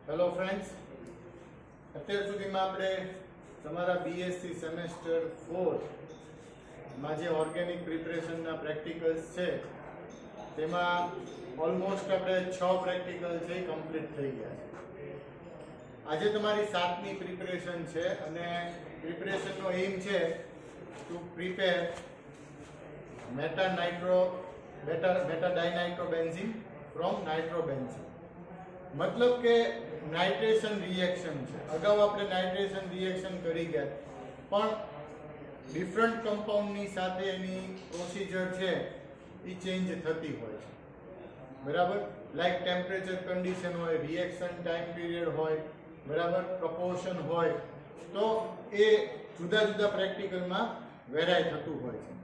Hello friends, અત્યાર સુધીમાં આપણે તમારા બીએસસી સેમેસ્ટર 4માં જે ઓર્ગેનિક પ્રિપરેશનના પ્રેક્ટિકલ્સ છે તેમાં ઓલમોસ્ટ આપણે 6 પ્રેક્ટિકલ છે કમ્પ્લીટ થઈ ગયા છે. આજે તમારી 7મી પ્રિપરેશન છે અને પ્રિપરેશનનો એમ છે ટુ પ્રિપેર બેટા-ડાયનાઇટ્રોબેન્ઝીન ફ્રોમ નાઇટ્રોબેન્ઝીન. મતલબ કે નાઇટ્રેશન રિએક્શન છે. અગાઉ આપણે નાઇટ્રેશન રિએક્શન કરી ગયા, પણ ડિફરન્ટ કમ્પાઉન્ડની સાથે એની પ્રોસિજર છે એ ચેન્જ થતી હોય છે. બરાબર, લાઈક ટેમ્પરેચર કન્ડિશન હોય, રિએક્શન ટાઈમ પીરિયડ હોય, બરાબર, પ્રપોર્શન હોય, તો એ જુદા જુદા પ્રેક્ટિકલમાં વેરાય થતું હોય છે.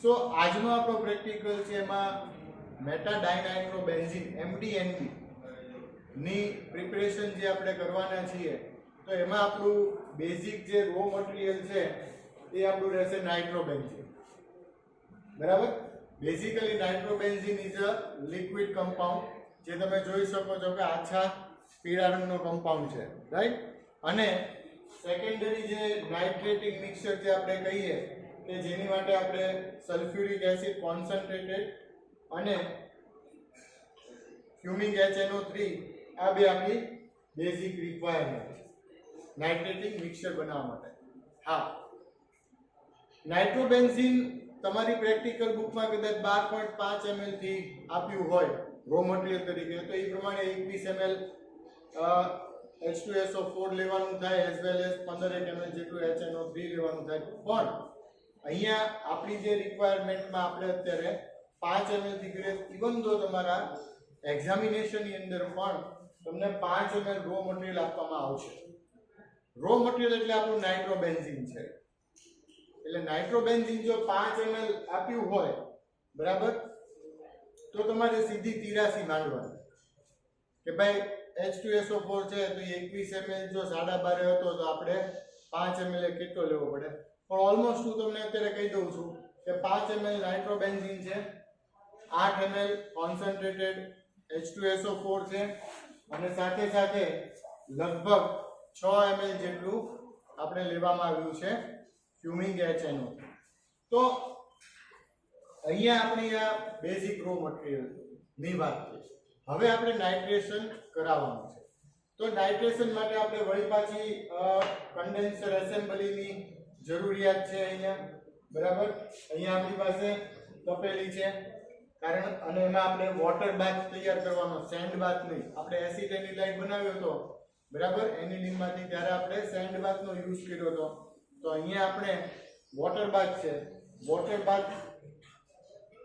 સો આજનો આપણો પ્રેક્ટિકલ છે એમાં મેટા-ડાયનાઇટ્રોબેન્ઝીન MDNB ની પ્રિપરેશન જે આપણે કરવાના છીએ, તો એમાં આપણું બેઝિક જે રો મટીરિયલ છે એ આપણું રહેશે નાઇટ્રોબેન્ઝીન. બરાબર, basically nitrobenzene is a liquid compound, જે તમે જોઈ શકો છો કે આછા પીળા રંગનો કમ્પાઉન્ડ છે, રાઈટ. અને સેકન્ડરી જે નાઇટ્રેટિક મિક્સચર જે આપણે કહીએ કે જેની માટે આપણે સલ્ફ્યુરિક એસિડ કોન્સન્ટ્રેટેડ અને ફ્યુમિક HNO3 આ બે આપણી બેઝિક રિક્વાયરમેન્ટ છે નાઇટ્રેટિક મિક્સચર બનાવવા માટે. હા, નાઇટ્રોબેન્ઝીન તમારી પ્રેક્ટિકલ બુકમાં કદાચ 12.5 ml થી આપ્યું હોય રો મટીરિયલ તરીકે, તો એ પ્રમાણે 21 ml H2SO4 લેવાનું થાય, એઝ વેલ એઝ 15 ml જેટલું HNO3 લેવાનું થાય. પણ અહીંયા આપણી જે રિક્વાયરમેન્ટમાં આપણે અત્યારે 5 ml થી ગ્રેડ, ઇવન દો તમારા એક્ઝામિનેશનની અંદર પણ તમને 5 ml રો મટીરિયલ આપવામાં આવશે. રો મટીરિયલ એટલે આપણું નાઇટ્રોબેન્ઝીન છે. એટલે નાઇટ્રોબેન્ઝીન જો 5 ml આપ્યું હોય, બરાબર, તો તમારે સીધી 83 માંડવાની કે ભાઈ H2SO4 છે તો 21 ml જો 12.5 હતો તો આપણે 5 ml કેટલો લેવો પડે. પણ ઓલમોસ્ટ હું તમને અત્યારે કહી દઉં છું કે 5 ml નાઇટ્રોબેન્ઝીન છે, 8 ml કોન્સન્ટ્રેટેડ H2SO4 છે, અને સાથે સાથે લગભગ 6 ml જેટલું આપણે લેવામાં આવ્યું છે ફ્યુમિક HNO. તો અહીંયા આપણી આ બેઝિક રો મટીરિયલ ની વાત છે. હવે આપણે નાઇટ્રેશન કરાવવાનું છે, તો નાઇટ્રેશન માટે આપણે વળી પાછી કન્ડેન્સર એસેમ્બલીની જરૂરિયાત છે અહીંયા. બરાબર, અહીંયા આપણી પાસે તપેલી છે, કારણ અને એમાં આપણે વોટર બાથ તૈયાર કરવાનો, સેન્ડ બાથ નહીં. આપણે એસિડ એનિલાઇટ બનાવ્યો હતો, બરાબર, એનિલિનમાંથી, ત્યારે આપણે સેન્ડ બાથનો યુઝ કર્યો હતો. તો અહીંયા આપણે વોટર બાથ છે. વોટર બાથ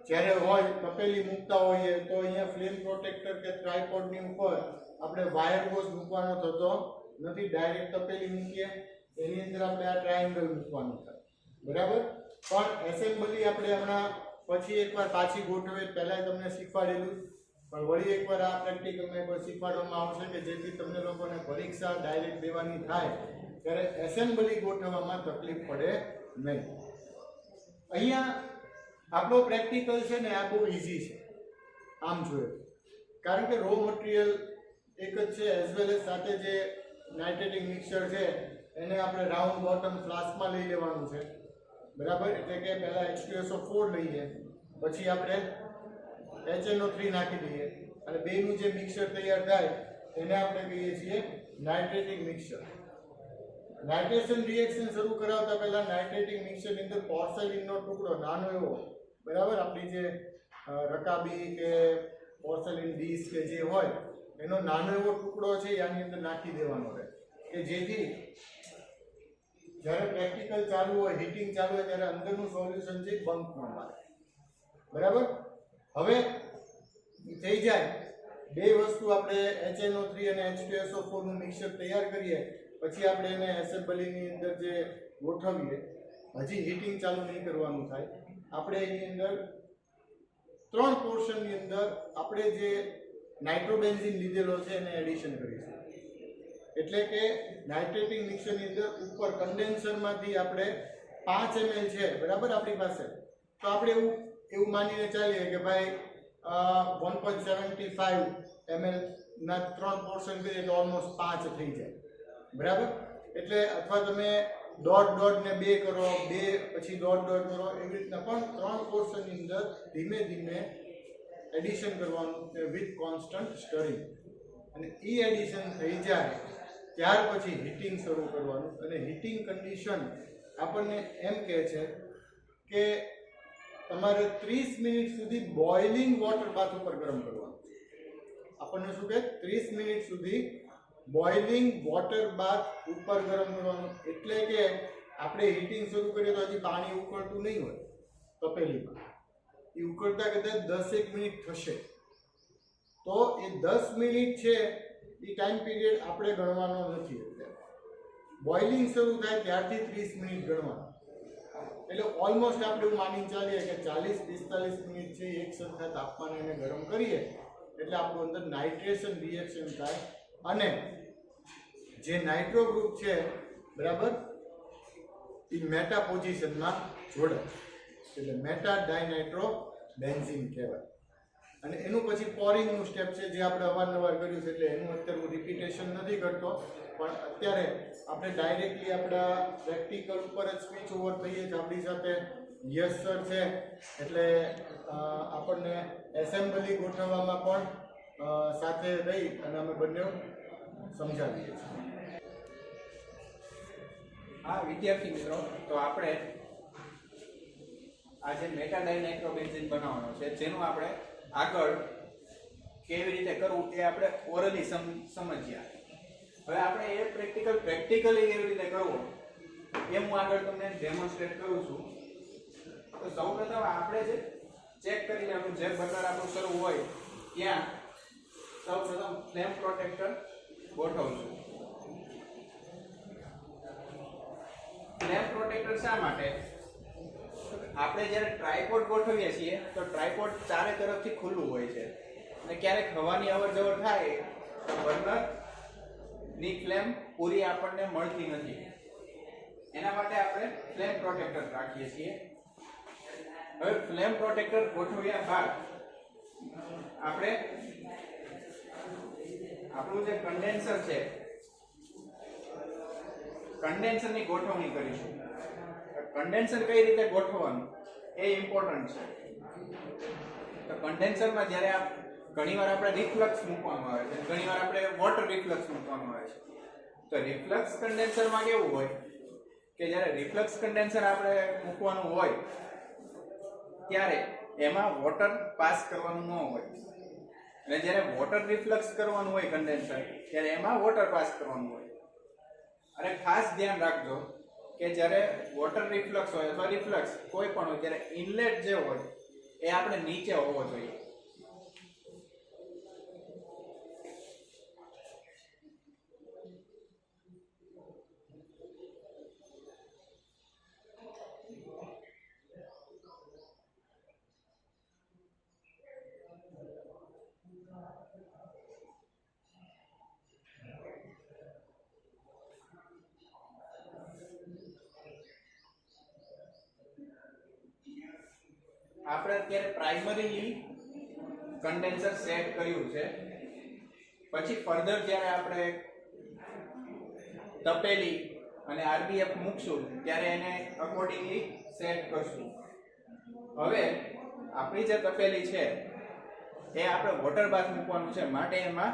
જ્યારે હોય, તપેલી મૂકતા હોઈએ તો અહીંયા ફ્લેમ પ્રોટેક્ટર કે ટ્રાયપોડની ઉપર આપણે વાયર ગોઝ મૂકવાનો થતો નથી. ડાયરેક્ટ તપેલી મૂકીએ, એની અંદર આપણે આ ટ્રાયેંગલ મૂકવાનું થાય. બરાબર, પણ એસેમ્બલી આપણે હમણાં પછી એકવાર પાછી ગોઠવે, પહેલાં તમને શીખવાડેલું, પણ વળી એકવાર આ પ્રેક્ટિકલમાં એકવાર શીખવાડવામાં આવશે કે જેથી તમને લોકોને પરીક્ષા ડાયરેક્ટ દેવાની થાય ત્યારે એસેમ્બલી ગોઠવવામાં તકલીફ પડે નહીં. અહીંયા આપણો પ્રેક્ટિકલ છે ને આ બહુ ઇઝી છે આમ જોઈએ, કારણ કે રો મટીરિયલ એક જ છે, એઝ વેલ એઝ સાથે જે નાઇટ્રેટિક મિક્સચર છે એને આપણે રાઉન્ડ બોટમ ફ્લાસ્કમાં લઈ લેવાનું છે. બરાબર, એટલે કે પહેલા H2SO4 લઈએ, પછી આપણે HNO3 નાખી દઈએ, અને બેનું જે મિક્સચર તૈયાર થાય એને આપણે કહીએ છીએ નાઇટ્રેટિક મિક્સચર. નાઇટ્રેશન રિએક્શન શરૂ કરાવતા પહેલા નાઇટ્રેટિક મિક્સચરની અંદર પોર્સેલિનનો ટુકડો નાનો એવો, બરાબર, આપણી જે રકાબી કે પોર્સેલિન ડીશ કે જે હોય એનો નાનો એવો ટુકડો છે આની અંદર નાખી દેવાનો રહે, કે જેથી જ્યારે પ્રેક્ટિકલ ચાલુ હોય, હીટિંગ ચાલુ હોય, ત્યારે અંદરનું સોલ્યુશન છે બંક ન મારે. બરાબર, હવે થઈ જાય બે વસ્તુ, આપણે HNO3 અને H2SO4 નું મિક્સચર તૈયાર કરીએ, પછી આપણે એને એસેમ્બલીની અંદર જે ગોઠવીએ, હજી હીટિંગ ચાલુ નહીં કરવાનું થાય. આપણે એની અંદર 3 પોર્શનની અંદર આપણે જે નાઇટ્રોબેન્ઝીન લીધેલો છે એને એડિશન કરીશું. એટલે કે નાઇટ્રેટિક મિક્સચરની અંદર ઉપર કન્ડેન્સરમાંથી આપણે 5 ml છે, બરાબર, આપણી પાસે, તો આપણે એવું માનીને ચાલીએ કે ભાઈ 1.75 ml ના 3 પોર્શન કરીએ તો ઓલમોસ્ટ 5 થઈ જાય, બરાબર. એટલે અથવા તમે દોઢ ને 2 કરો, 2 પછી દોઢ કરો, એવી રીતના પણ 3 પોર્શનની અંદર ધીમે ધીમે એડિશન કરવાનું વિથ કોન્સ્ટન્ટ સ્ટરિંગ. અને એ એડિશન થઈ જાય ત્યાર પછી હીટિંગ શરૂ કરવાનું. અને હીટિંગ કન્ડિશન આપણને એમ કહે છે કે તમારે 30 મિનિટ સુધી બોઇલિંગ વોટર બાથ ઉપર ગરમ કરવાનું. આપણને શું કહે, 30 મિનિટ સુધી બોઇલિંગ વોટર બાથ ઉપર ગરમ કરવાનું. એટલે કે આપણે હીટિંગ શરૂ કરીએ તો હજી પાણી ઉકળતું નહીં હોય તપેલીમાં, એ ઉકળતા કદાચ 10 મિનિટ થશે. તો એ 10 મિનિટ છે એ ટાઈમ પીરિયડ આપણે ગણવાનો નથી. બોઇલિંગ શરૂ થાય ત્યારથી 30 મિનિટ ગણવાનું. એટલે ઓલમોસ્ટ આપણે એવું માની ચાલીએ કે 40-45 મિનિટ છે એક સરખા તાપમાને એને ગરમ કરીએ એટલે આપણું અંદર નાઇટ્રેશન રિએક્શન થાય અને જે નાઇટ્રો ગ્રુપ છે, બરાબર, એ મેટા પોઝિશનમાં જોડાય. એટલે મેટા ડાયનાઇટ્રો બેન્ઝીન કહેવાય. અને એનું પછી પોરિંગનું સ્ટેપ છે જે આપણે અવારનવાર કર્યું છે, એટલે એનું અત્યારે હું રિપીટેશન નથી કરતો. પણ અત્યારે આપણે ડાયરેક્ટલી આપણા પ્રેક્ટિકલ ઉપર જ સ્વિચ ઓવર થઈએ છીએ. આપણી સાથે યસ સર છે, એટલે આપણને એસેમ્બલી ગોઠવવામાં પણ સાથે રહી અને અમે બંને સમજાવીએ છીએ. હા વિદ્યાર્થી મિત્રો, તો આપણે આ જે મેટાડાયનાઇટ્રોબેન્ઝીન બનાવવાનો છે જેનું આપણે આગળ કેવી રીતે કરવું એ આપણે ઓરલી સમજ્યા. હવે આપણે એ પ્રેક્ટિકલી કેવી રીતે કરવું એ હું આગળ તમને ડેમોન્સ્ટ્રેટ કરું છું. તો સૌપ્રથમ આપણે જે ચેક કરી લેવાનું, જે બટન આપણું શરૂ હોય ત્યાં સૌપ્રથમ ફ્લેમ પ્રોટેક્ટર ગોઠવશું. ફ્લેમ પ્રોટેક્ટર શા માટે? આપણે જ્યારે ટ્રાયપોડ ગોઠવીએ છીએ તો ટ્રાયપોડ ચારે તરફથી ખુલ્લું હોય છે અને ક્યારેક હવાની અવર જવર થાય તો બર્નરની ફ્લેમ પૂરી આપણને મળતી નથી. એના માટે આપણે ફ્લેમ પ્રોટેક્ટર રાખીએ છીએ. હવે ફ્લેમ પ્રોટેક્ટર ગોઠવ્યા બાદ આપણે આપણું જે કન્ડેન્સર છે, કન્ડેન્સરની ગોઠવણી કરીશું. કન્ડેન્સર કઈ રીતે ગોઠવવાનું એ ઇમ્પોર્ટન્ટ છે. તો કન્ડેન્સરમાં જ્યારે ઘણીવાર આપણે રિફ્લક્સ મૂકવામાં આવે છે, ઘણીવાર આપણે વોટર રિફ્લક્સ મૂકવામાં આવે છે. તો રિફ્લક્સ કન્ડેન્સરમાં કેવું હોય કે જ્યારે રિફ્લક્સ કન્ડેન્સર આપણે મૂકવાનું હોય ત્યારે એમાં વોટર પાસ કરવાનું ન હોય, અને જ્યારે વોટર રિફ્લક્સ કરવાનું હોય કન્ડેન્સર ત્યારે એમાં વોટર પાસ કરવાનું હોય. અને ખાસ ધ્યાન રાખજો કે જ્યારે વોટર રિફ્લક્સ હોય અથવા રિફ્લક્સ કોઈ પણ હોય ત્યારે ઇનલેટ જે હોય એ આપણે નીચે હોવો જોઈએ. આપણે અત્યારે પ્રાઇમરીલી કન્ડેન્સર સેટ કર્યું છે. પછી ફર્ધર જ્યારે આપણે તપેલી અને આરબીએફ મૂકશું ત્યારે એને અકોર્ડિંગલી સેટ કરશું. હવે આપણી જે તપેલી છે એ આપણે વોટર બાથ મૂકવાનું છે, માટે એમાં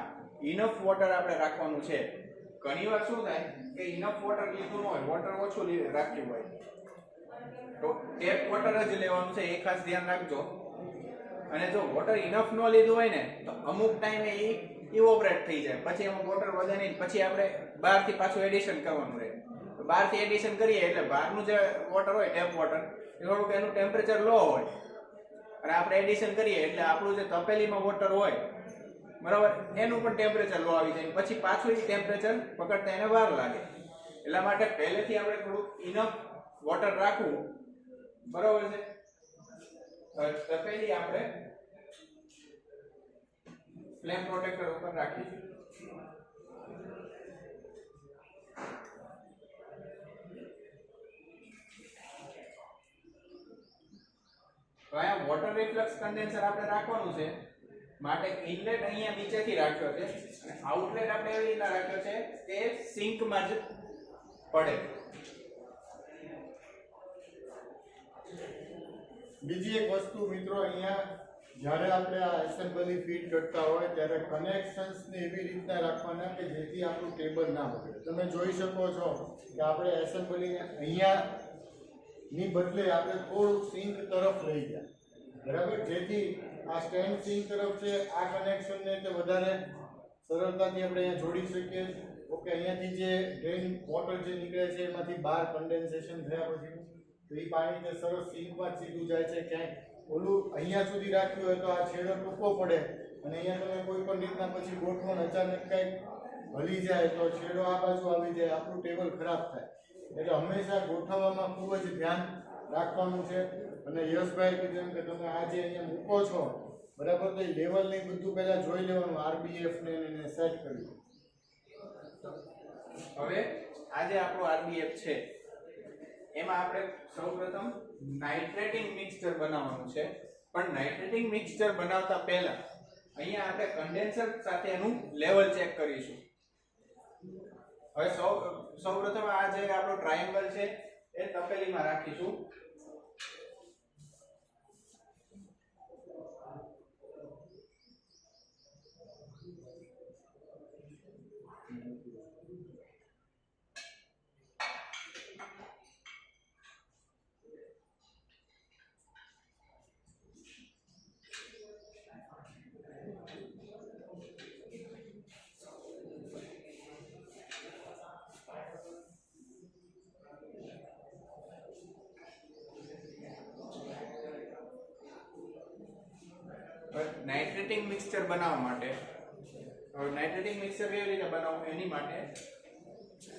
ઇનફ વોટર આપણે રાખવાનું છે. ઘણીવાર શું થાય કે ઇનફ વોટર લીધું ન હોય, વોટર ઓછું રાખ્યું હોય તો ટેપ વોટર જ લેવાનું છે, એ ખાસ ધ્યાન રાખજો. અને જો વોટર ઇનફ ન લીધું હોય ને તો અમુક ટાઈમે એ ઇવોપરેટ થઈ જાય, પછી એમાં વોટર વધે નહીં, પછી આપણે બહારથી પાછું એડિશન કરવાનું રહે. તો બહારથી એડિશન કરીએ એટલે બહારનું જે વોટર હોય ટેપ વોટર એ થોડુંક એનું ટેમ્પરેચર લો હોય, અને આપણે એડિશન કરીએ એટલે આપણું જે તપેલીમાં વોટર હોય, બરાબર, એનું પણ ટેમ્પરેચર લો આવી જાય, પછી પાછું એ ટેમ્પરેચર પકડતા એને વાર લાગે. એટલા માટે પહેલેથી આપણે થોડુંક ઇનફ વોટર રાખવું, બરાબર છે. તપેલી આપણે ફ્લેમ પ્રોટેક્ટર ઉપર રાખીશું. તો અહીંયા વોટર રિફ્લક્સ કન્ડેન્સર આપણે રાખવાનું છે, માટે ઇનલેટ અહીંયા નીચેથી રાખ્યો છે અને આઉટલેટ આપણે એવી રીતના રાખ્યો છે કે સિંકમાં જ પડે. બીજી એક વસ્તુ મિત્રો, અહીંયા જ્યારે આપણે આ એસેમ્બલી ફીટ કરતા હોય ત્યારે કનેક્શન્સ ને એવી રીતના રાખવાના કે જેથી આપણું ટેબલ ના બગડે. તમે જોઈ શકો છો કે આપણે એસેમ્બલીને અહીંયા ની બદલે આપણે થોડુંક સિંક તરફ લઈ ગયા, બરાબર, જેથી આ સ્ટેન્ડ સિંક તરફ છે, આ કનેક્શનને તે વધારે સરળતાથી આપણે અહીંયા જોડી શકીએ. ઓકે, અહીંયાથી જે ડ્રેન વોટર જે નીકળે છે એમાંથી બહાર કન્ડેન્સેશન થયા પછી તો એ પાણી તે સરસ સિંકમાં જ સીધું જાય છે. ક્યાંય ઓલું અહીંયા સુધી રાખ્યું હોય તો આ છેડો ટૂંકો પડે અને અહીંયા તમે કોઈ પણ રીતના પછી ગોઠવો ને અચાનક કંઈક હલી જાય તો છેડો આ બાજુ આવી જાય, આપણું ટેબલ ખરાબ થાય. એટલે હંમેશા ગોઠવવામાં ખૂબ જ ધ્યાન રાખવાનું છે. અને યશભાઈ કીધું એમ કે તમે આ જે અહીંયા મૂકો છો, બરાબર, તો લેવલ ને બધું પહેલા જોઈ લેવાનું, આરબીએફ ને એને સેટ કર્યું. હવે આ જે આપણું આરબીએફ છે એમાં આપણે સૌપ્રથમ નાઇટ્રેટિંગ મિક્સચર બનાવવાનું છે. પણ નાઇટ્રેટિંગ મિક્સચર બનાવતા પહેલા અહીંયા આપણે કન્ડેન્સર સાથે એનું લેવલ ચેક કરીશું. હવે સૌપ્રથમ આ જે આપણો ટ્રાયેંગલ છે એ તપેલીમાં રાખીશું. નાઇટ્રેટિંગ મિક્સચર બનાવવા માટે નાઇટ્રેટિંગ મિક્સચર કેવી રીતે બનાવવું એની માટે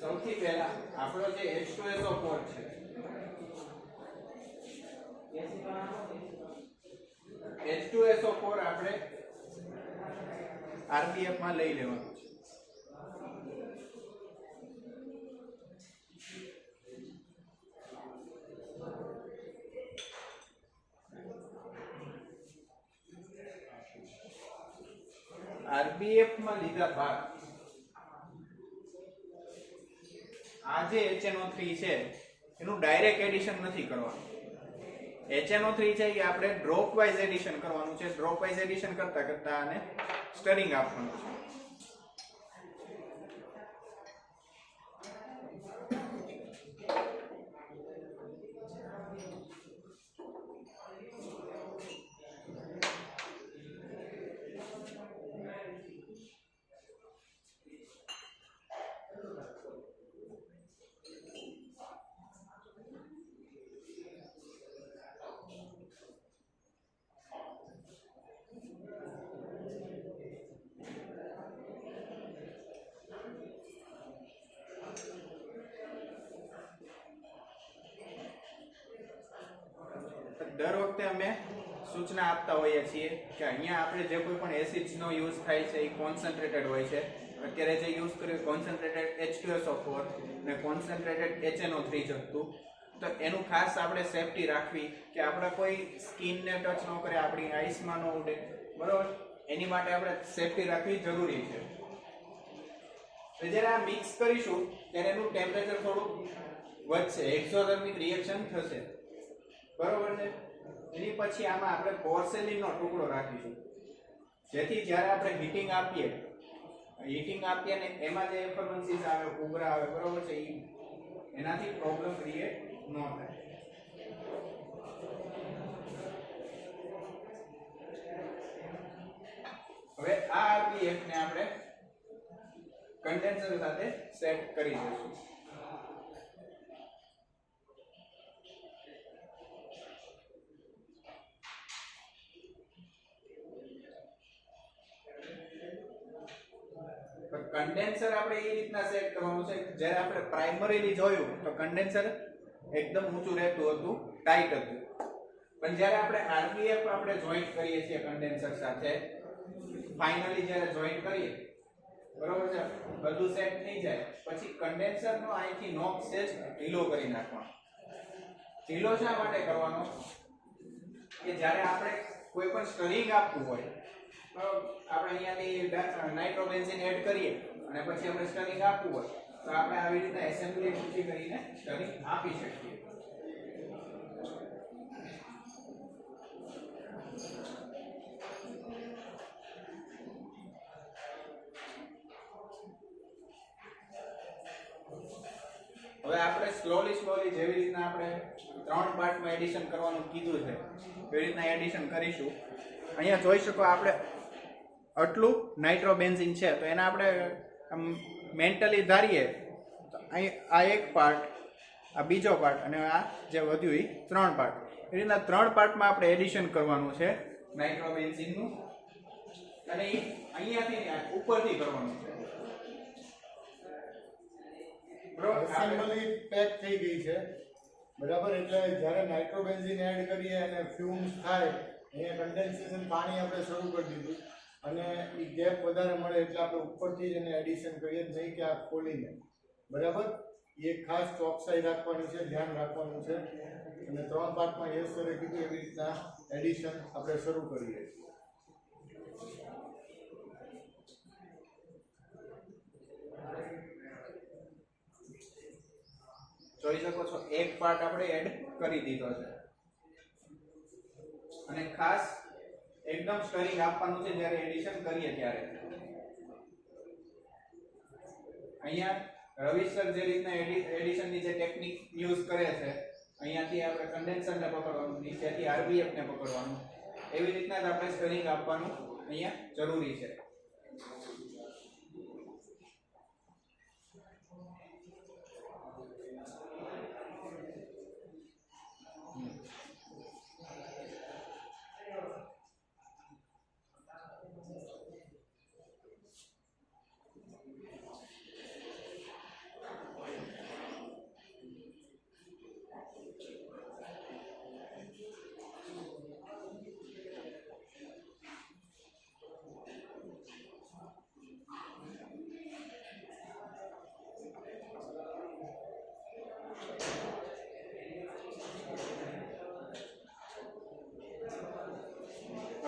સૌથી પહેલા આપણો જે H2SO4 છે H2SO4 આપણે RBF માં લઈ લેવાનું છે. RBF માં લીધા બાદ આ જે HNO3 છે એનું ડાયરેક્ટ એડિશન નથી કરવાનું. HNO3 છે કે આપણે ડ્રોપ વાઇઝ એડિશન કરવાનું છે. ડ્રોપ વાઇઝ એડિશન કરતા કરતા આને સ્ટરિંગ આપવાનું છે. દર વખતે અમે સૂચના આપતા હોઈએ છીએ કે અહીંયા આપણે જે કોઈ પણ એસિડ્સનો યુઝ થાય છે એ કોન્સન્ટ્રેટેડ હોય છે. અત્યારે જે યુઝ કર્યું કોન્સન્ટ્રેટેડ H2SO4 ને કોન્સન્ટ્રેટેડ HNO3 જ હતું. તો એનું ખાસ આપણે સેફટી રાખવી કે આપણે કોઈ સ્કિનને ટચ ન કરે, આપણી આઈસમાં ન ઉડે, બરોબર. એની માટે આપણે સેફટી રાખવી જરૂરી છે. તો જ્યારે આ મિક્સ કરીશું ત્યારે એનું ટેમ્પરેચર થોડું વધશે, એક્ઝોથર્મિક રિએક્શન થશે, બરોબર છે. એની પછી આમાં આપણે પોર્સેલિનનો ટુકડો રાખીશું જેથી જ્યારે આપણે હીટિંગ આપીએ ને એમાં જે એફરવન્સીસ આવે, ઉભરા આવે, બરોબર છે, એનાથી પ્રોબ્લેમ ક્રિએટ ન થાય. હવે આ આરબીએફ ને આપણે કન્ડેન્સર સાથે સેટ કરી દઈશું. કન્ડેન્સર આપણે એ રીતના સેટ કરવાનું છે. જ્યારે આપણે પ્રાઇમરીલી જોયું તો કન્ડેન્સર એકદમ ઊંચું રહેતું હતું, ટાઈટ હતું. પણ જ્યારે આપણે આરબીએફ આપણે જોઈન્ટ કરીએ છીએ કન્ડેન્સર સાથે, ફાઇનલી જ્યારે જોઈન્ટ કરીએ, બરોબર છે, બધું સેટ થઈ જાય પછી કન્ડેન્સરનો અહીંથી નોબ સેજ ઢીલો કરી નાખવાનો. ઢીલો શા માટે કરવાનો? કે જ્યારે આપણે કોઈ પણ સ્ટરિંગ આપવું હોય, આપણે અહીંયાથી નાઇટ્રોબેન્ઝીન એડ કરીએ અને પછી આપણે સ્ટરિંગ આપવું હોય તો આપણે આવી રીતે એસેમ્બલી ઊંચી કરીને સ્ટરિંગ આપી શકીએ. હવે આપણે સ્લોલી જેવી રીતના આપણે 3 પાર્ટમાં એડિશન કરવાનું કીધું છે એવી રીતના એડિશન કરીશું. અહીંયા જોઈ શકો આપણે આટલું નાઇટ્રોબેન્ઝીન છે તો એને આપણે મેન્ટલી ધારીએ તો અહીં આ એક પાર્ટ, આ બીજો પાર્ટ અને આ જે વધ્યું એ 3 પાર્ટ. એ રીતના 3 પાર્ટમાં આપણે એડિશન કરવાનું છે નાઇટ્રોબેન્ઝીનનું અને એ અહીંયાથી ઉપરથી કરવાનું છે. એસેમ્બલી પેક થઈ ગઈ છે બરાબર. એટલે જ્યારે નાઇટ્રોબેન્ઝીન એડ કરીએ અને ફ્યુમ્સ થાય અહીંયા કન્ડેન્સેશન પાણી આપણે શરૂ કરી દીધું અને એ ગેપ વધારે મળે એટલે આપણે ઉપરથી જ એને એડિશન કરીએ, નહીં કે આ ખોલીને. બરાબર. એ ખાસ ચોકસાઈ રાખવાની છે, ધ્યાન રાખવાનું છે. અને 3 પાર્ટમાં યસ સરે કીધું એવી રીતના એડિશન આપણે શરૂ કરીએ છીએ. જોઈ શકો છો એક પાર્ટ આપણે એડ કરી દીધો છે અને ખાસ એકદમ સ્ટરિંગ આપવાનું છે જ્યારે એડિશન કરીએ ત્યારે. અહીંયા રવિ સર જે રીતના એડિશનની જે ટેકનિક યુઝ કરે છે, અહીંયાથી આપણે કન્ડેન્સરને પકડવાનું, નીચેથી આરબીએફને પકડવાનું, એવી રીતના જ આપણે સ્ટરિંગ આપવાનું અહીંયા જરૂરી છે.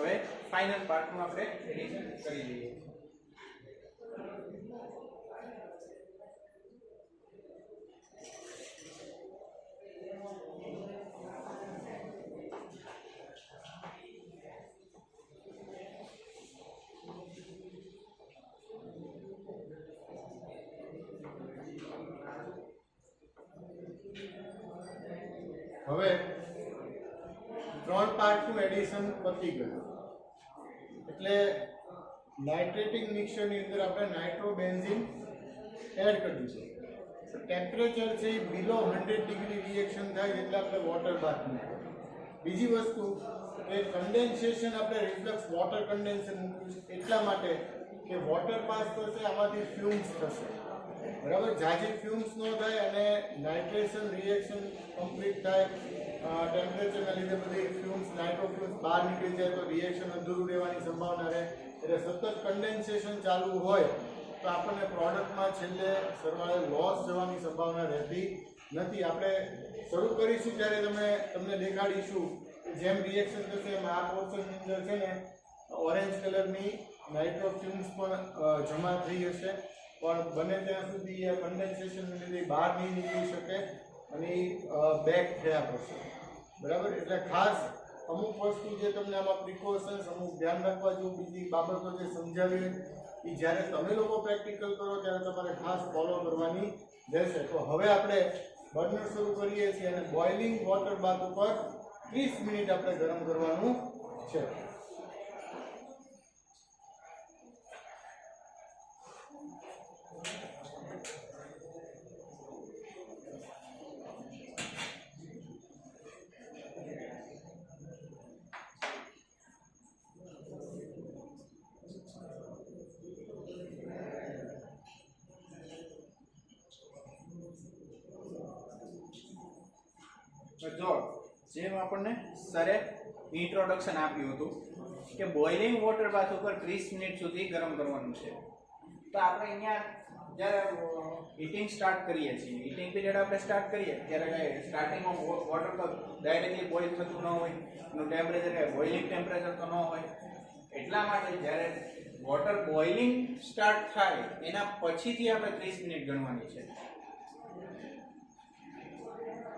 હવે ફાઇનલ પાર્ટનું આપણે એડિશન કરી લઈએ. હવે 3 પાર્ટનું એડિશન પતી ગયું એટલે નાઇટ્રેટિંગ મિક્સરની અંદર આપણે નાઇટ્રોબેન્ઝીન એડ કરી દીધું. ટેમ્પરેચર છે એ બિલો 100 ડિગ્રી રિએક્શન થાય એટલે આપણે વોટર બાથ મૂકીએ. બીજી વસ્તુ કે કન્ડેન્સેશન આપણે રિફ્લક્સ વોટર કન્ડેન્સર મૂક્યું એટલા માટે કે વોટર પાસ થશે, આમાંથી ફ્યુમ્સ થશે. બરાબર. જાજી ફ્યુમ્સ ન થાય અને નાઇટ્રેશન રિએક્શન કમ્પ્લીટ થાય, ટેમ્પરેચરના લીધે બધી ફ્યુમ્સ નાઇટ્રોફ્યુમ્સ બહાર નીકળી જાય તો રિએક્શન અધૂરું રહેવાની સંભાવના રહે. એટલે સતત કન્ડેન્સેશન ચાલુ હોય તો આપણને પ્રોડક્ટમાં છેલ્લે સરવાળે લોસ જવાની સંભાવના રહેતી નથી. આપણે શરૂ કરીશું ત્યારે તમને દેખાડીશું કે જેમ રિએક્શન થશે એમ આ પોર્શનની અંદર છે ને ઓરેન્જ કલરની નાઇટ્રોફ્યુમ્સ પણ જમા થઈ હશે, પણ બને ત્યાં સુધી આ કન્ડેન્સેશનને લીધે બહાર નહીં નીકળી શકે અને એ બેક થયા કરશે. બરાબર. એટલે ખાસ અમુક વસ્તુ જે તમને આમાં પ્રિકોશન્સ અમુક ધ્યાન રાખવા જેવું બીજી બાબતો જે સમજાવી એ જ્યારે તમે લોકો પ્રેક્ટિકલ કરો ત્યારે તમારે ખાસ ફોલો કરવાની રહેશે. તો હવે આપણે બર્નર શરૂ કરીએ છીએ અને બોઇલિંગ વોટર બાથ ઉપર 30 મિનિટ આપણે ગરમ કરવાનું છે. જો જેમ આપણને સરે ઇન્ટ્રોડક્શન આપ્યું હતું કે બોઇલિંગ વોટર બાથ ઉપર 30 મિનિટ સુધી ગરમ કરવાનું છે, તો આપણે અહીંયા જ્યારે હીટિંગ સ્ટાર્ટ કરીએ છીએ, હીટિંગ પીરિયડ આપણે સ્ટાર્ટ કરીએ ત્યારે સ્ટાર્ટિંગમાં વોટર તો ડાયરેક્ટલી બોઇલ થતું ન હોય, એનું ટેમ્પરેચર બોઇલિંગ ટેમ્પરેચર તો ન હોય, એટલા માટે જ્યારે વોટર બોઇલિંગ સ્ટાર્ટ થાય એના પછીથી આપણે 30 મિનિટ ગણવાની છે.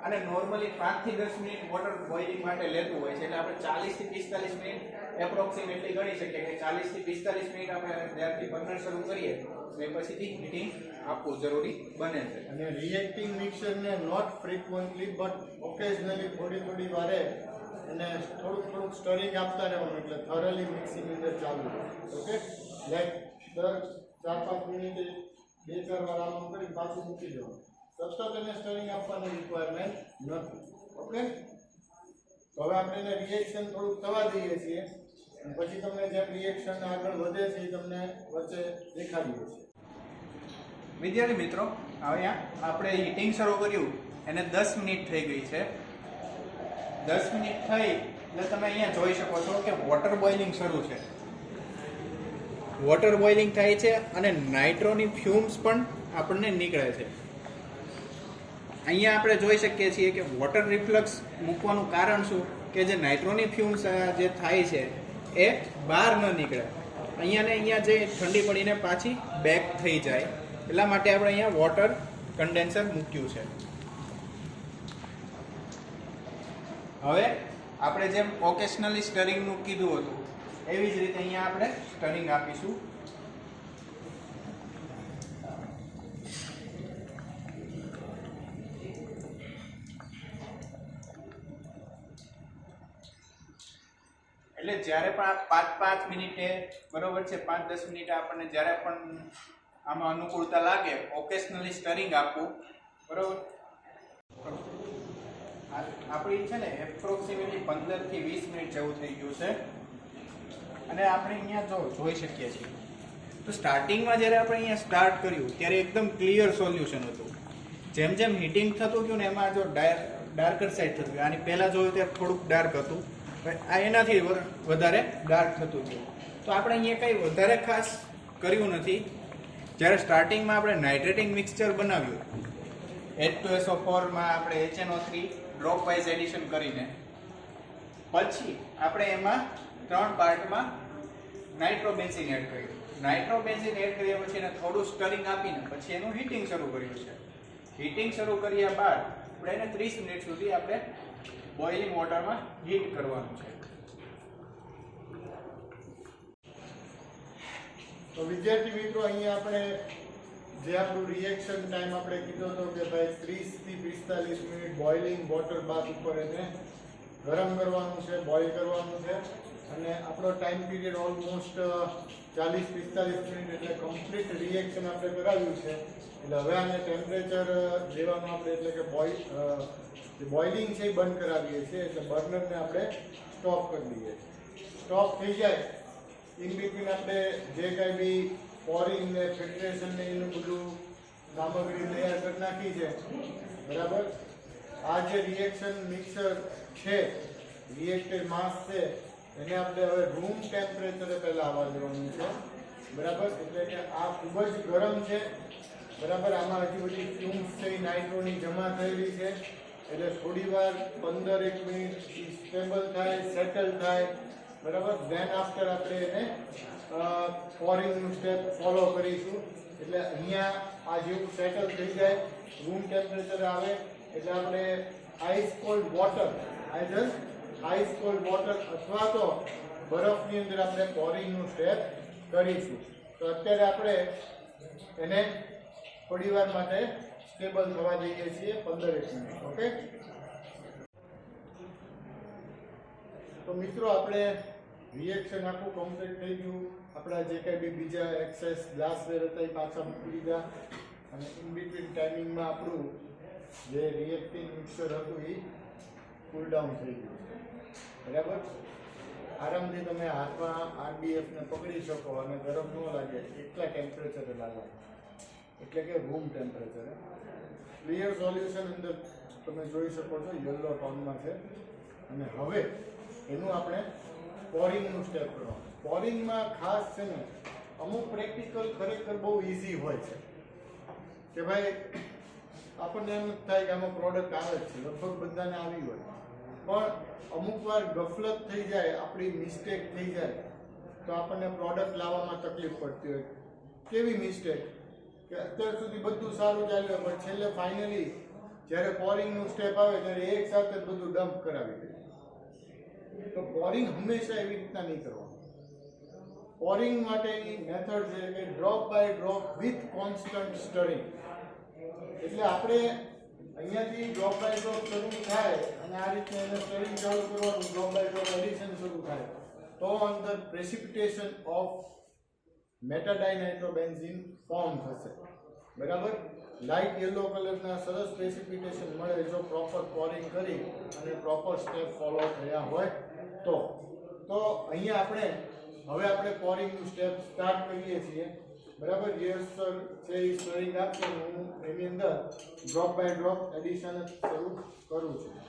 અને નોર્મલી 5 થી 10 મિનિટ વોટર બોઇલિંગ માટે લેતું હોય છે, એટલે આપણે 40 થી 45 મિનિટ એપ્રોક્સિમેટલી ગણી શકીએ કે 40 થી 45 મિનિટ આપણે જ્યારથી બર્નર શરૂ કરીએ એ પછીથી હીટિંગ આપવું જરૂરી બને છે. અને રિએક્ટિંગ મિક્સરને નોટ ફ્રીક્વન્ટલી બટ ઓકેઝનલી થોડી વારે અને થોડુંક સ્ટરિંગ આપતા રહેવાનું, એટલે થોરલી મિક્સિંગ અંદર ચાલુ. ઓકે, લાઈક દર 4-5 મિનિટે 2-4 વાર આમ કરી પાછું મૂકી દેવાનું. સતત એને સ્ટરિંગ આપવાની રિક્વાયરમેન્ટ નથી. ઓકે, તો હવે આપણે એને રિએક્શન થોડુંક થવા દઈએ છીએ અને પછી તમને જેમ રિએક્શન આગળ વધે છે એ તમને વચ્ચે દેખાડીએ છીએ. વિદ્યાર્થી મિત્રો, હવે આપણે હીટિંગ શરૂ કર્યું એને 10 મિનિટ થઈ ગઈ છે. 10 મિનિટ થઈ એટલે તમે અહીંયા જોઈ શકો છો કે વોટર બોઇલિંગ શરૂ છે. વોટર બોઇલિંગ થાય છે અને નાઇટ્રોની ફ્યુમ્સ પણ આપણને નીકળે છે. અહીંયા આપણે જોઈ શકીએ છીએ કે વોટર રિફ્લક્સ મૂકવાનું કારણ શું કે જે નાઇટ્રોની ફ્યુમ્સ જે થાય છે એ બહાર ન નીકળે, અહીંયા ને અહીંયા જે ઠંડી પડીને પાછી બેક થઈ જાય, એટલા માટે આપણે અહીંયા વોટર કન્ડેન્સર મૂક્યું છે. હવે આપણે જેમ ઓકેશનલી સ્ટરિંગનું કીધું હતું એવી જ રીતે અહીંયા આપણે સ્ટરિંગ આપીશું. એટલે જ્યારે પણ આ 5-5 મિનિટે બરોબર છે, 5-10 મિનિટે આપણને જ્યારે પણ આમાં અનુકૂળતા લાગે ઓકેશનલી સ્ટરિંગ આપવું. બરોબર, આપણી છે ને એપ્રોક્સિમેટલી 15 થી 20 મિનિટ જેવું થઈ ગયું છે. અને આપણે અહીંયા જોઈ શકીએ છીએ તો સ્ટાર્ટિંગમાં જ્યારે આપણે અહીંયા સ્ટાર્ટ કર્યું ત્યારે એકદમ ક્લિયર સોલ્યુશન હતું. જેમ જેમ હીટિંગ થતું ગયું ને એમાં જો ડાર્કર સાઈડ થતું ગયું. આની પહેલાં જોયું ત્યારે થોડુંક ડાર્ક હતું, આ એનાથી વધારે ડાર્ક થતું ગયું. તો આપણે અહીંયા કંઈ વધારે ખાસ કર્યું નથી. જ્યારે સ્ટાર્ટિંગમાં આપણે નાઇટ્રેટિંગ મિક્સચર બનાવ્યું H2SO4 માં આપણે HNO3 ડ્રોપ વાઇઝ એડિશન કરીને, પછી આપણે એમાં 3 પાર્ટમાં નાઇટ્રોબેન્ઝીન એડ કર્યું. નાઇટ્રોબેન્ઝીન એડ કર્યા પછી એને થોડું સ્ટરિંગ આપીને પછી એનું હીટિંગ શરૂ કર્યું છે. હીટિંગ શરૂ કર્યા બાદ આપણે એને 30 મિનિટ સુધી આપણે બોઇલિંગ વોટરમાં હીટ કરવાનું છે. તો વિદ્યાર્થી મિત્રો, અહીંયા આપણે જે આપણું રિએક્શન ટાઈમ આપણે કીધો હતો કે ભાઈ 30 થી 45 મિનિટ બોઇલિંગ વોટર બાથ ઉપર એને ગરમ કરવાનું છે, બોઇલ કરવાનું છે. અને આપણો ટાઈમ પીરિયડ ઓલમોસ્ટ 40-45 મિનિટ, એટલે કમ્પ્લીટ રિએક્શન આપણે કરાવ્યું છે. એટલે હવે આને ટેમ્પરેચર લેવાનું આપણે, એટલે કે બોઇલિંગ છે એ બંધ કરાવીએ છીએ. એટલે બર્નરને આપણે સ્ટોપ કરી દઈએ. સ્ટોપ થઈ જાય ઇન બિટવીન આપણે જે કાંઈ બી પોરિંગ ને ફિલ્ટ્રેશન ને એનું બધું સામગ્રી તૈયાર કરી નાખી છે. બરાબર, આ જે રિએક્શન મિક્સર છે, રિએક્ટેડ માસ છે, એને આપણે હવે રૂમ ટેમ્પરેચરે પહેલાં આવવા દેવાનું છે. બરાબર, એટલે કે આ ખૂબ જ ગરમ છે. બરાબર, આમાં હજી બધી ફ્યુમ્સ છે એ નાઇટ્રોની જમા થયેલી છે. એટલે થોડી વાર 15-1 મિનિટ સ્ટેબલ થાય, સેટલ થાય. બરાબર, ધેન આફ્ટર આપણે એને પોરિંગનું સ્ટેપ ફોલો કરીશું. એટલે અહીંયા આ જેવું સેટલ થઈ જાય, રૂમ ટેમ્પરેચર આવે, એટલે આપણે આઈસ કોલ્ડ વોટર અથવા તો બરફની અંદર આપણે પોરિંગનું સ્ટેપ કરીશું. તો અત્યારે આપણે એને થોડી વાર માટે સ્ટેબલ થવા દઈએ છીએ 15 મિનિટ. ઓકે, તો મિત્રો આપણે રિએક્શન આખું કમ્પ્લીટ થઈ ગયું. આપણા જે કંઈ બી બીજા એક્સેસ ગ્લાસવેર હતા એ પાછા મૂકી દીધા. અને ઇન બિટવીન ટાઈમિંગમાં આપણું જે રિએક્ટિંગ મિક્સર હતું એ કુલ ડાઉન થઈ ગયું. બરાબર, આરામથી તમે હાથમાં RBFને પકડી શકો અને ગરમ ન લાગે એટલા ટેમ્પરેચરે લાવવાનું, એટલે કે રૂમ ટેમ્પરેચરે. ક્લિયર સોલ્યુશન અંદર તમે જોઈ શકો છો, યલો ટોનમાં છે. અને હવે એનું આપણે પોરિંગનું સ્ટેપ કરવાનું. પોરિંગમાં ખાસ છે ને અમુક પ્રેક્ટિકલ ખરેખર બહુ ઇઝી હોય છે કે ભાઈ આપણને એમ થાય કે આમાં પ્રોડક્ટ આવે જ છે, લગભગ બધાને આવી હોય, પણ અમુક વાર ગફલત થઈ જાય, આપણી મિસ્ટેક થઈ જાય તો આપણને પ્રોડક્ટ લાવવામાં તકલીફ પડતી હોય. કેવી મિસ્ટેક કે અત્યાર સુધી બધું સારું ચાલ્યું પણ છેલ્લે ફાઇનલી જ્યારે પોરિંગનું સ્ટેપ આવે ત્યારે એક સાથે જ બધું ડમ્પ કરાવી દે. તો પોરિંગ હંમેશા એવી રીતના નહીં કરવાનું. પોરિંગ માટેની મેથડ છે કે drop by drop with constant stirring. એટલે આપણે અહીંયાથી ડ્રોપ બાય ડ્રોપ શરૂ થાય અને આ રીતે એને સ્ટરિંગ ચાલુ કરવાનું, ડ્રોપ બાય ડ્રોપ એડિશન શરૂ થાય તો અંદર પ્રેસિપિટેશન ઓફ મેટાડાઇનાઇટ્રોબેન્ઝીન ફોર્મ થશે. બરાબર, લાઇટ યલો કલરના સરસ પ્રેસિપિટેશન મળે જો પ્રોપર પોરિંગ કરી અને પ્રોપર સ્ટેપ ફોલો થયા હોય તો અહીંયા આપણે પોરિંગનું સ્ટેપ સ્ટાર્ટ કરીએ છીએ. બરાબર, રિહર્સલ છે એ સ્ટરિંગ આપશે, હું એની અંદર ડ્રોપ બાય ડ્રોપ એડિશન જ શરૂ કરું છું.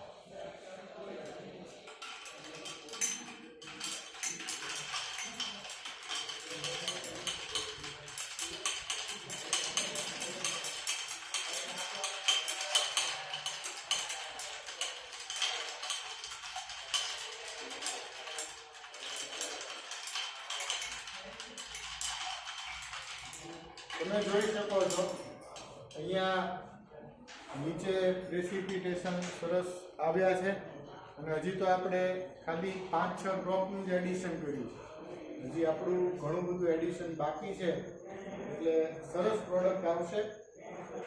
તમે જોઈ શકો છો અહીંયા નીચે પ્રેસિપિટેશન સરસ આવ્યા છે અને હજી તો આપણે ખાલી 5-6 ડ્રોપનું જ એડિશન કર્યું છે. હજી આપણું ઘણું બધું એડિશન બાકી છે એટલે સરસ પ્રોડક્ટ આવશે.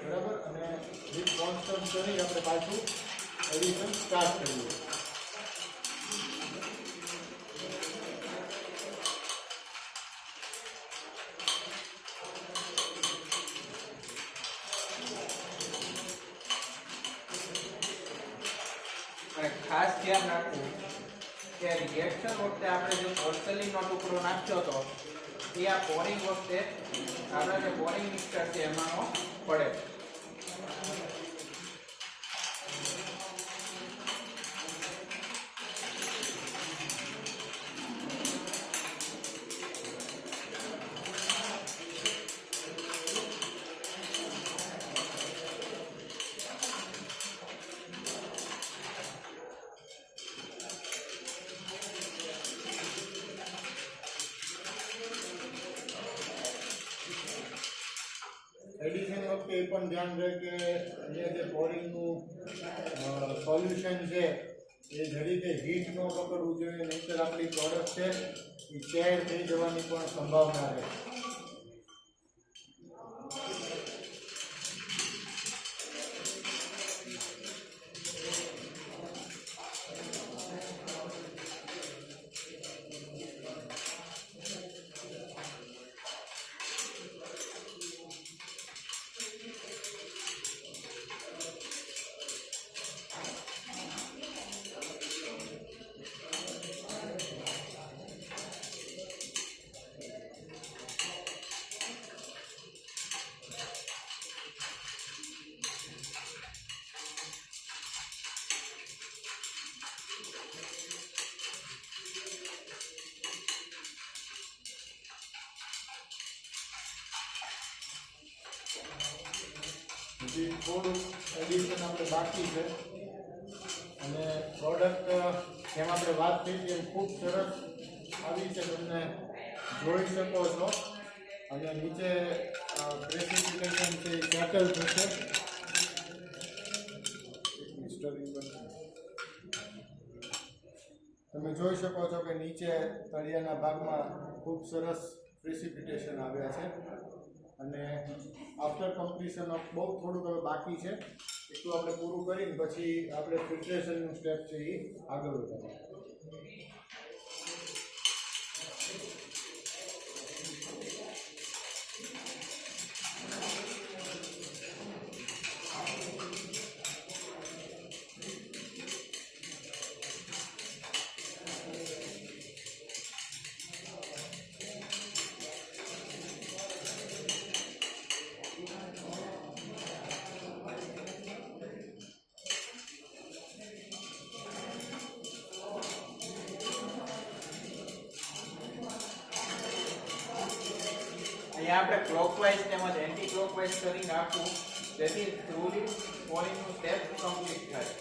બરાબર, અને વિથ કોન્સ્ટન્ટ કરી આપણે પાછું એડિશન સ્ટાર્ટ કરીએ. અને ખાસ ધ્યાન રાખવું કે રિએક્શન વખતે આપણે જે પોર્સેલિનનો ટુકડો નાખ્યો હતો એ આ પોરિંગ વખતે આપણા જે પોરિંગ મિક્સર છે એમાંનો પડે. એડિશન વખતે એ પણ ધ્યાન રહે કે અહીંયા જે પોરિંગનું સોલ્યુશન છે એ જરીકે હીટ ન પકડવું જોઈએ, નહીંતર આપણી પ્રોડક્ટ છે એ શેર થઈ જવાની પણ સંભાવના રહે. હજી થોડું એડિશન આપણે બાકી છે અને પ્રોડક્ટ જેમ આપણે વાત થઈ હતી એમ ખૂબ સરસ આવી છે, તમને જોઈ શકો છો. અને નીચે પ્રેસિપિટેશન છે એ સેટલ થશે. તમે જોઈ શકો છો કે નીચે તળિયાના ભાગમાં ખૂબ સરસ પ્રેસિપિટેશન આવ્યા છે અને આફ્ટર કમ્પ્લીશન ઓફ બહુ થોડુંક હવે બાકી છે. એટલું આપણે પૂરું કરીને પછી આપણે ફિલ્ટ્રેશનનું સ્ટેપ છે એ આગળ વધારીએ. અહીંયા આપણે ક્લોકવાઇઝ તેમજ એન્ટી ક્લોકવાઇઝ કરીને રાખવું જેથી થ્રુલી પોરિંગનું સ્ટેપ કમ્પ્લીટ થાય.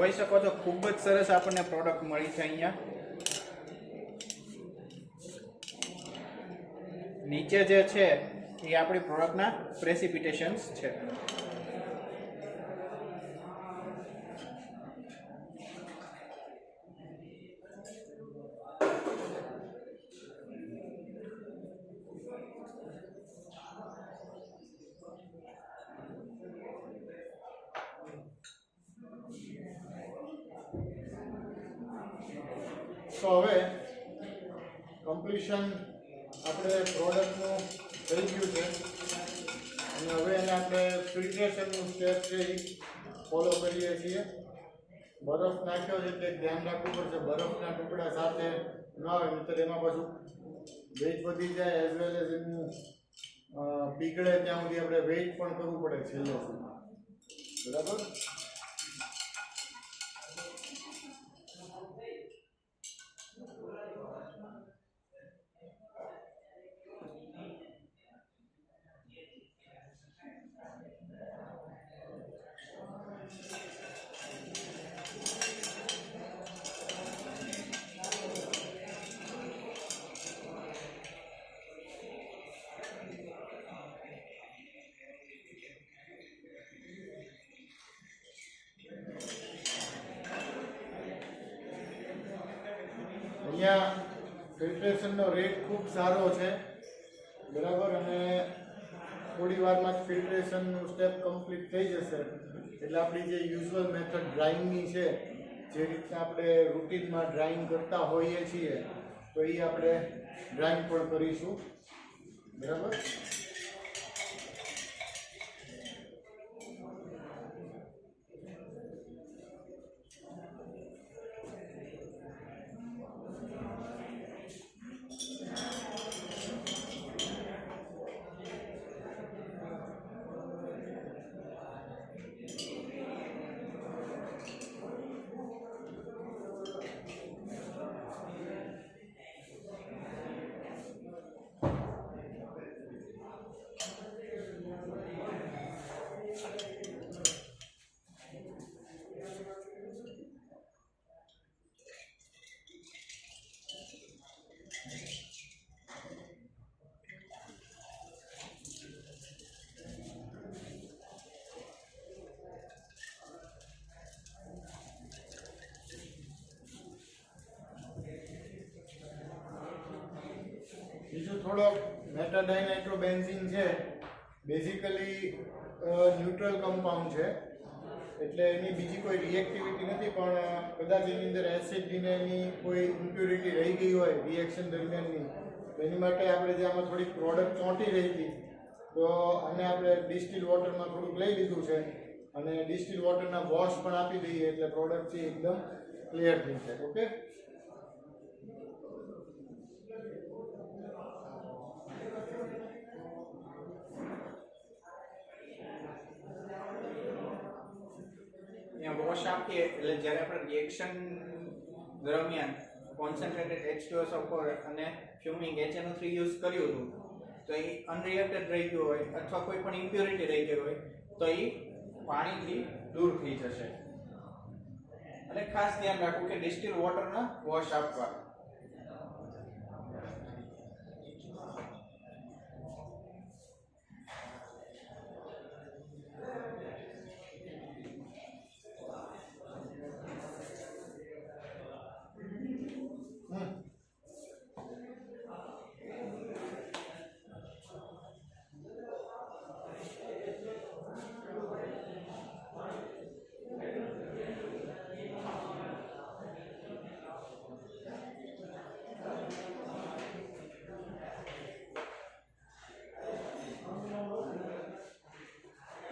જોઈ શકો છો ખૂબ જ સરસ આપણને પ્રોડક્ટ મળી છે અહીંયા. નીચે જે છે એ આપણી પ્રોડક્ટના પ્રેસિપિટેશન્સ છે. તો હવે કમ્પ્લીશન આપણે પ્રોડક્ટનું થઈ ગયું છે અને હવે એને આપણે ફિલ્ટ્રેશનનું સ્ટેપ છે એ ફોલો કરીએ છીએ. બરફ નાખ્યો છે એટલે ધ્યાન રાખવું પડશે બરફના ટુકડા સાથે ન આવે નહીંતર એમાં પાછું વેઇટ વધી જાય એઝ વેલ એઝ એનું પીગળે ત્યાં સુધી આપણે વેઇટ પણ કરવું પડે છેલ્લે સુધી. બરાબર. અહીંયા ફિલ્ટ્રેશનનો રેટ ખૂબ સારો છે. બરાબર. અને થોડી વારમાં જ ફિલ્ટ્રેશનનું સ્ટેપ કમ્પ્લીટ થઈ જશે એટલે આપણી જે યુઝ્યુઅલ મેથડ ડ્રાઇંગની છે જે રીતના આપણે રૂટીનમાં ડ્રાઇંગ કરતા હોઈએ છીએ તો એ આપણે ડ્રાઇંગ પણ કરીશું. બરાબર. બીજું થોડોક મેટાડાઇનાઇટ્રોબેન્ઝીન છે બેઝિકલી ન્યુટ્રલ કમ્પાઉન્ડ છે એટલે એની બીજી કોઈ રિએક્ટિવિટી નથી પણ કદાચ એની અંદર એસિડની ને એની કોઈ ઇમ્પ્યુરિટી રહી ગઈ હોય રિએક્શન દરમિયાનની તો એની માટે આપણે જે આમાં થોડીક પ્રોડક્ટ ચોંટી રહી હતી તો આને આપણે ડિસ્ટિલ વોટરમાં થોડુંક લઈ લીધું છે અને ડિસ્ટિલ વોટરના વોશ પણ આપી દઈએ એટલે પ્રોડક્ટ છે એકદમ ક્લિયર થઈ જાય. ઓકે. વોશ આપીએ એટલે જ્યારે આપણે રિએક્શન દરમિયાન કોન્સન્ટ્રેટેડ H2SO4 અને ફ્યુમિંગ HNO3 યુઝ કર્યું હતું તો એ અનરિએક્ટેડ રહી ગયું હોય અથવા કોઈ પણ ઇમ્પ્યોરિટી રહી ગઈ હોય તો એ પાણીથી દૂર થઈ જશે. અને ખાસ ધ્યાન રાખવું કે ડિસ્ટિલ વોટરના વોશ આપવા.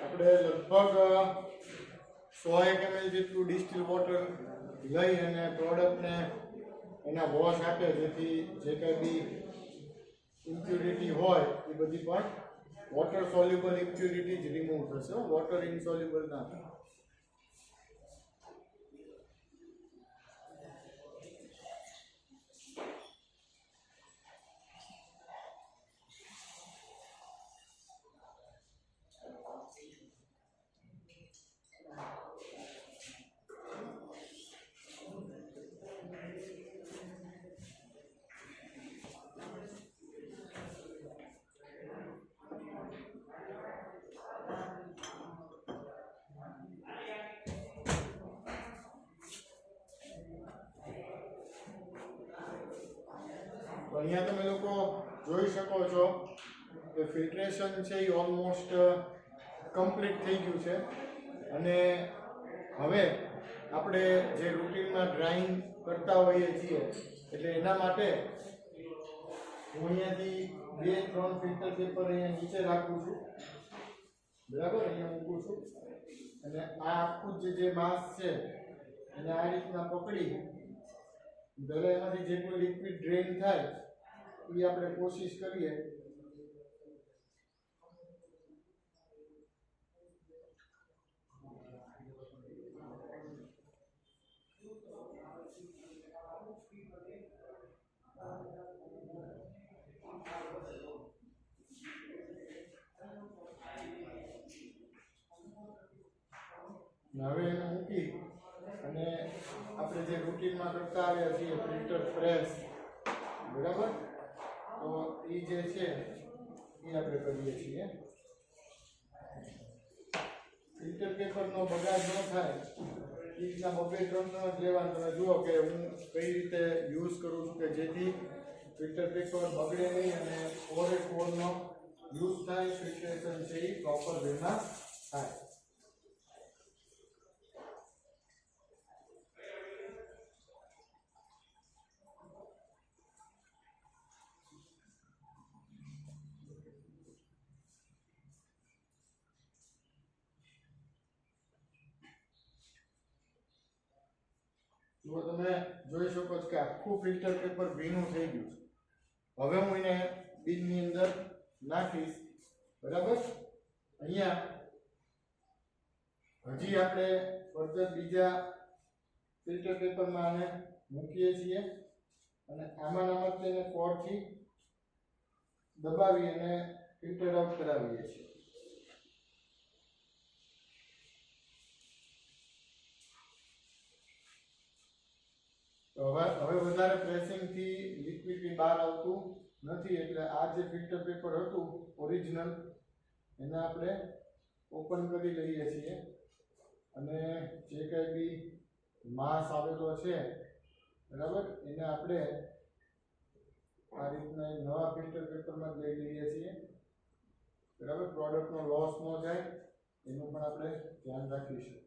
આપણે લગભગ 100 ml જેટલું ડિસ્ટિલ વોટર લઈ અને પ્રોડક્ટને એના વોશ આપ્યા જેથી જે કંઈ બી ઇમ્પ્યુરિટી હોય એ બધી પણ વોટર સોલ્યુબલ ઇમ્પ્યુરિટી જ રિમૂવ થશે. વોટર ઇનસોલ્યુબલ ના થાય. તો અહીંયા તમે લોકો જોઈ શકો છો કે ફિલ્ટ્રેશન છે એ ઓલમોસ્ટ કમ્પ્લીટ થઈ ગયું છે અને હવે આપણે જે રૂટીનમાં ડ્રાઇંગ કરતા હોઈએ છીએ એટલે એના માટે હું અહીંયાથી 2-3 ફિલ્ટર પેપર અહીંયા નીચે રાખું છું, બરાબર, અહીંયા મૂકું છું અને આ આખું જે માસ છે એને આ રીતના પકડી પહેલાં એમાંથી જે કોઈ લિક્વિડ ડ્રેન થાય એ આપણે કોશિશ કરીએ. હવે એને મૂકી અને આપણે જે રૂટીનમાં કરતા આવ્યા છીએ ફિલ્ટર પ્રેસ, બરાબર, તો એ જે છે એ આપણે કરીએ છીએ. ફિલ્ટર પેપરનો બગાડ ન થાય એ રીતના 2-3 જ લેવાનું. તમે જુઓ કે હું કઈ રીતે યુઝ કરું છું કે જેથી ફિલ્ટર પેપર બગડે નહીં અને ઓવરનો યુઝ થાય, ફિલ્ટ્રેશન છે એ પ્રોપર વેમાં થાય. જો તમે જોઈ શકો છો કે આખું ફિલ્ટર પેપર ભીનું થઈ ગયું છે. હવે હું એને બિનની અંદર નાખીશ, બરાબર. અહીંયા હજી આપણે ફર્ધર બીજા ફિલ્ટર પેપરમાં આને મૂકીએ છીએ અને આમાં તેને ફોરથી દબાવી અને ફિલ્ટર આઉટ કરાવીએ છીએ. તો હવે વધારે પ્રેસિંગથી લિક્વિડ બહાર આવતું નથી એટલે આ જે ફિલ્ટર પેપર હતું ઓરિજિનલ એને આપણે ઓપન કરી લઈએ છીએ અને જે કંઈ બી માસ આવેલો છે, બરાબર, એને આપણે આ રીતના નવા ફિલ્ટર પેપરમાં જ લઈ લઈએ છીએ, બરાબર. પ્રોડક્ટનો લોસ ન જાય એનું પણ આપણે ધ્યાન રાખીશું.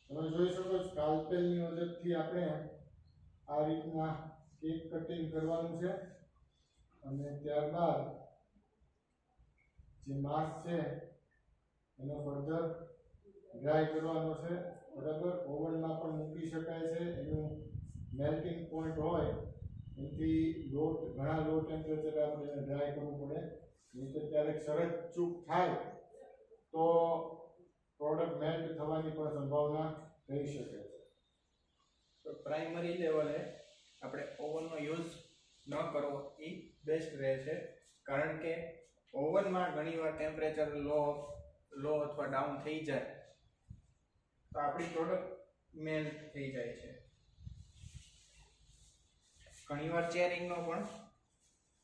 તમે જોઈ શકો છો સ્કાલ્પેલની મદદથી આપણે આ રીતના કેક કટિંગ કરવાનું છે અને ત્યારબાદ જે માસ છે એનો ફર્ધર ડ્રાય કરવાનો છે, બરાબર. ઓવનમાં પણ મૂકી શકાય છે, એનું મેલ્ટિંગ પોઈન્ટ હોય એથી ઘણા લો ટેમ્પરેચરે આપણે એને ડ્રાય કરવું પડે, નહીં તો ક્યારેક શરત ચૂક થાય તો પ્રોડક્ટ મેલ્ટ થવાની પણ સંભાવના રહી શકે છે. તો પ્રાઇમરી લેવલે આપણે ઓવનનો યુઝ ન કરવો એ બેસ્ટ રહે છે, કારણ કે ઓવનમાં ઘણીવાર ટેમ્પરેચર લો અથવા ડાઉન થઈ જાય તો આપણી પ્રોડક્ટ મેલ્ટ થઈ જાય છે. ઘણીવાર ચેરિંગનો પણ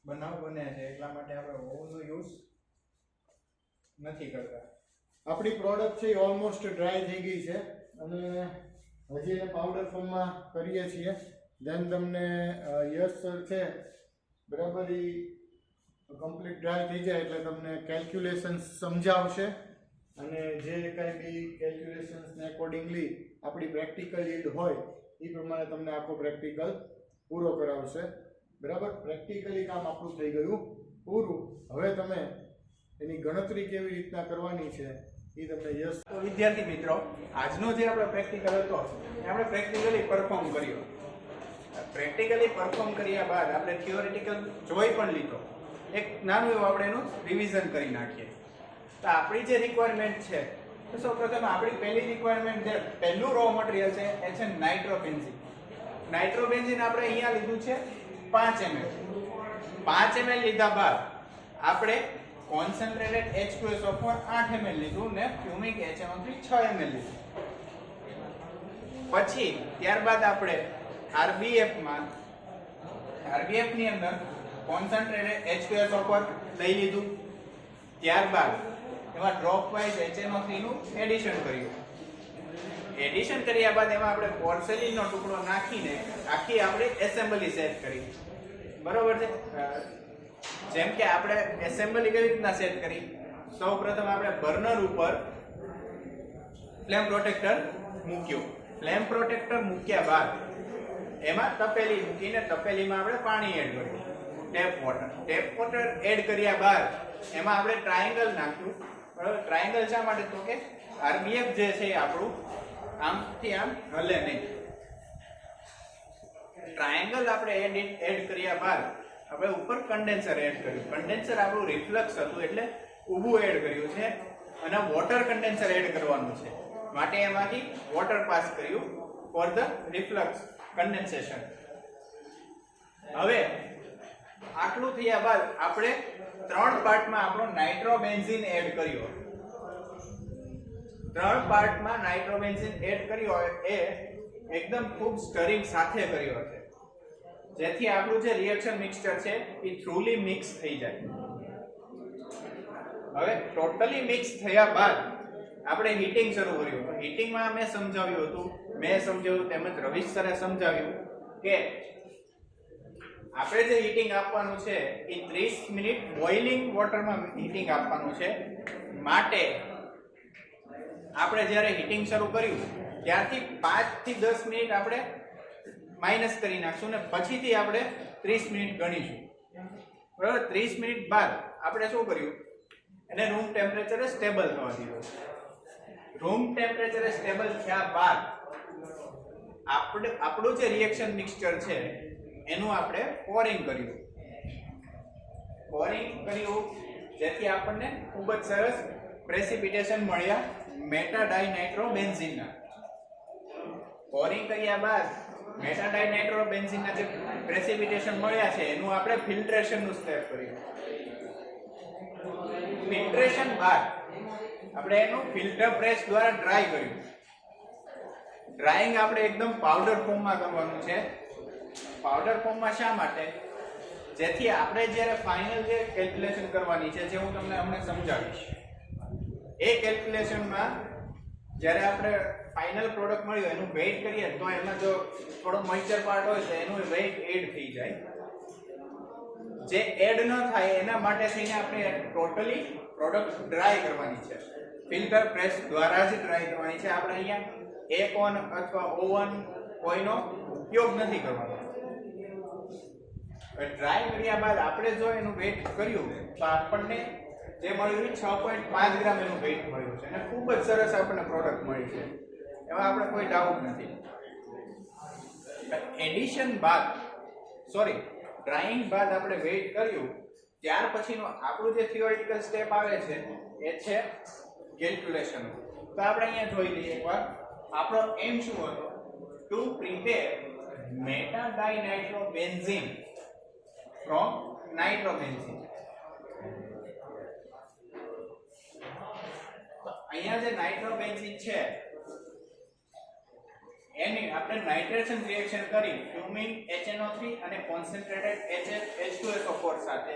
બનાવ બને છે, એટલા માટે આપણે ઓવનનો યુઝ નથી કરતા. આપણી પ્રોડક્ટ છે એ ઓલમોસ્ટ ડ્રાય થઈ ગઈ છે અને હજી એને પાવડર ફોર્મમાં કરીએ છીએ. ધેન તમને યસ સર છે, બરાબર, એ કમ્પ્લીટ ડ્રાય થઈ જાય એટલે તમને કેલ્ક્યુલેશન્સ સમજાવશે અને જે કંઈ બી કેલ્ક્યુલેશન્સને એકોર્ડિંગલી આપણી પ્રેક્ટિકલ યીલ્ડ હોય એ પ્રમાણે તમને આખો પ્રેક્ટિકલ પૂરો કરાવશે, બરાબર. પ્રેક્ટિકલી કામ આપણું થઈ ગયું પૂરું. હવે તમે એની ગણતરી કેવી રીતના કરવાની છે એ તમને યસ. તો વિદ્યાર્થી મિત્રો, આજનો જે આપણો પ્રેક્ટિકલ હતો એ આપણે પ્રેક્ટિકલી પરફોર્મ કર્યો. પ્રેક્ટિકલી પરફોર્મ કર્યા બાદ આપણે થિયોરિટિકલ જોઈ પણ લીધો. એક નાનું એવું આપણે એનું રિવિઝન કરી નાખીએ. તો આપણી જે રિક્વાયરમેન્ટ છે, તો સૌપ્રથમ આપણી પહેલી રિક્વાયરમેન્ટ જે પહેલું રો મટીરિયલ છે એ છે નાઇટ્રોબેન્ઝીન. નાઇટ્રોબેન્ઝીન આપણે અહીંયા લીધું છે 5 ml. 5 ml લીધા બાદ આપણે કોન્સન્ટ્રેટેડ H2SO4 8 ml લીધું ને ફ્યુમિક HNO3 6 ml લીધું. પછી ત્યારબાદ આપણે RBF ની અંદર કોન્સન્ટ્રેટેડ H2SO4 લઈ લીધું. ત્યારબાદ એમાં ડ્રોપ વાઇઝ HNO3 નું એડિશન કર્યું. એડિશન કર્યા બાદ એમાં આપણે પોર્સેલિનનો ટુકડો નાખીને આખી આપણે એસેમ્બલી સેટ કરી. બરોબર છે. જેમ કે આપણે એસેમ્બલી કેવી રીતના સેટ કરી, સૌપ્રથમ આપણે બર્નર ઉપર ફ્લેમ પ્રોટેક્ટર મૂક્યું. ફ્લેમ પ્રોટેક્ટર મૂક્યા બાદ એમાં તપેલી મૂકીને તપેલીમાં આપણે પાણી એડ કર્યું, ટેપ વોટર એડ કર્યા બાદ એમાં આપણે ટ્રાયેંગલ નાખ્યું. બરાબર. ટ્રાયેંગલ શા માટે? તો કે RBF જે છે એ આપણું આમથી આમ હલે નહીં. ટ્રાયેંગલ આપણે એડ કર્યા બાદ આપણે ઉપર કન્ડેન્સર એડ કર્યું. કન્ડેન્સર આપણું રિફ્લક્સ હતું એટલે ઊભું એડ કર્યું છે અને વોટર કન્ડેન્સર એડ કરવાનું છે માટે એમાંથી વોટર પાસ કર્યું ફોર ધ રિફ્લક્સ કન્ડેન્સેશન. હવે આટલું થયા બાદ આપણે 3 પાર્ટમાં આપણો નાઇટ્રોબેન્ઝીન એડ કર્યો. 3 પાર્ટમાં નાઇટ્રોબેન્ઝીન એડ કર્યો એ એકદમ ખૂબ સ્ટરિંગ સાથે કર્યો છે, જેથી આપણું જે રિએક્શન મિક્સચર છે એ થ્રુલી મિક્સ થઈ જાય. હવે ટોટલી મિક્સ થયા બાદ આપણે હીટિંગ શરૂ કર્યું. હીટિંગમાં મેં સમજાવ્યું તેમજ રવિશ સરે સમજાવ્યું કે આપણે જે હીટિંગ આપવાનું છે એ 30 મિનિટ બોઇલિંગ વોટરમાં હીટિંગ આપવાનું છે. માટે આપણે જ્યારે હીટિંગ શરૂ કર્યું ત્યારથી 5 થી 10 મિનિટ આપણે માઇનસ કરી નાખશું ને પછીથી આપણે 30 મિનિટ ગણીશું. બરાબર. 30 મિનિટ બાદ આપણે શું કર્યું, એને રૂમ ટેમ્પરેચરે સ્ટેબલ થવા દીધું. રૂમ ટેમ્પરેચરે સ્ટેબલ થયા બાદ આપણું જે રિએક્શન મિક્સચર છે એનું આપણે પોરિંગ કર્યું. જેથી આપણને ખૂબ જ સરસ પ્રેસિપિટેશન મળ્યા મેટાડાઇનાઇટ્રોબેન્ઝીનના. પોરિંગ કર્યા બાદ મેટાડાઇનાઇટ્રોબેન્ઝીનના જે પ્રેસિપિટેશન મળ્યા છે એનું આપણે ફિલ્ટ્રેશનનું સ્ટેપ કર્યું. ફિલ્ટ્રેશન બાદ આપણે એનું ફિલ્ટર પ્રેસ દ્વારા ડ્રાય કર્યું. ડ્રાઇંગ આપણે એકદમ પાવડર ફોર્મમાં કરવાનું છે. પાવડર ફોર્મમાં શા માટે? જેથી આપણે જ્યારે ફાઇનલ જે કેલ્ક્યુલેશન કરવાની છે, જે હું તમને હમણાં સમજાવીશ, એ કેલ્ક્યુલેશનમાં જ્યારે આપણે ફાઇનલ પ્રોડક્ટ મળ્યું એનું વેઇટ કરીએ તો એમાં જો થોડો મોઇસ્ચર પાર્ટ હોય તો એનું વેઇટ એડ થઈ જાય. જે એડ ન થાય એના માટે થઈને આપણે ટોટલી પ્રોડક્ટ ડ્રાય કરવાની છે. ફિલ્ટર પ્રેસ દ્વારા જ ડ્રાય કરવાની છે. આપણે અહીંયા એકોન અથવા ઓવન કોઈનો ઉપયોગ નથી કરવાનો. ડ્રાય કર્યા બાદ આપણે જો એનું વેઇટ કર્યું તો આપણને જે મળ્યું 6.5 ગ્રામ એનું વેઇટ મળ્યું છે અને ખૂબ જ સરસ આપણને પ્રોડક્ટ મળી છે, એમાં આપણે કોઈ ડાઉટ નથી. એડિશન બાદ ડ્રાઇંગ બાદ આપણે વેઇટ કર્યું ત્યાર પછીનો આપણું જે થિયોરિટિકલ સ્ટેપ આવે છે એ છે કેલ્ક્યુલેશન. તો આપણે અહીંયા જોઈ લઈએ એકવાર આપણો એમ શું હતો, ટુ પ્રિપેર મેટાડાઇનાઇટ્રોબેન્ઝીન ફ્રોમ નાઇટ્રોબેન્ઝીન. અહીંયા જે નાઇટ્રોબેન્ઝીન છે એની આપણે નાઇટ્રેશન રિએક્શન કરી ફ્યુમિંગ HNO3 અને કોન્સન્ટ્રેટેડ H2SO4 સાથે,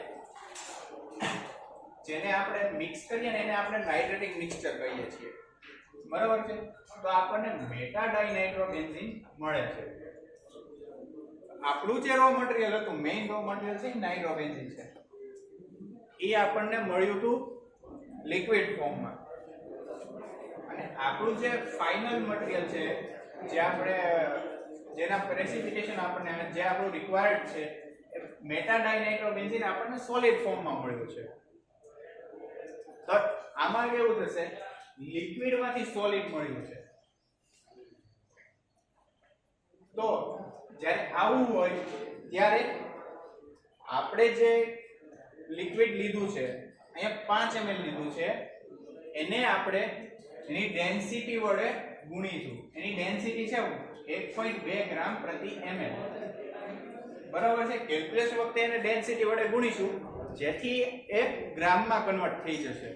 જેને આપણે મિક્સ કરીએ ને એને આપણે નાઇટ્રેટિક મિક્સચર કહીએ છીએ. બરાબર છે. તો આપણને મેટાડાઇનાઇટ્રોબેન્ઝીન મળે છે. આપણું જે રો મટીરીયલ હતું, મેઇન રો મટીરીયલ છે નાઇટ્રોબેન્ઝીન છે, એ આપણને મળ્યું હતું લિક્વિડ ફોર્મમાં. અને આપણું જે ફાઇનલ મટીરીયલ છે, જે આપણે જેના પ્રેસિપિટેશન આપણને જે આપણું રિક્વાયર્ડ છે, મેટાડાઇનાઇટ્રોબેન્ઝીન આપણને સોલિડ ફોર્મમાં મળ્યું છે. તો આમાં કેવું થશે લિક્વિડમાંથી સોલિડ મળ્યું છે. તો જ્યારે આવું હોય ત્યારે આપણે જે લિક્વિડ લીધું છે, અહીંયા 5 ml લીધું છે, એને આપણે એની ડેન્સિટી વડે ગુણીશું. એની ડેન્સિટી છે 1.2 ગ્રામ પ્રતિ ml. બરાબર છે. કેલ્ક્યુલેશન વખતે એને ડેન્સિટી વડે ગુણીશું જેથી એ ગ્રામમાં કન્વર્ટ થઈ જશે.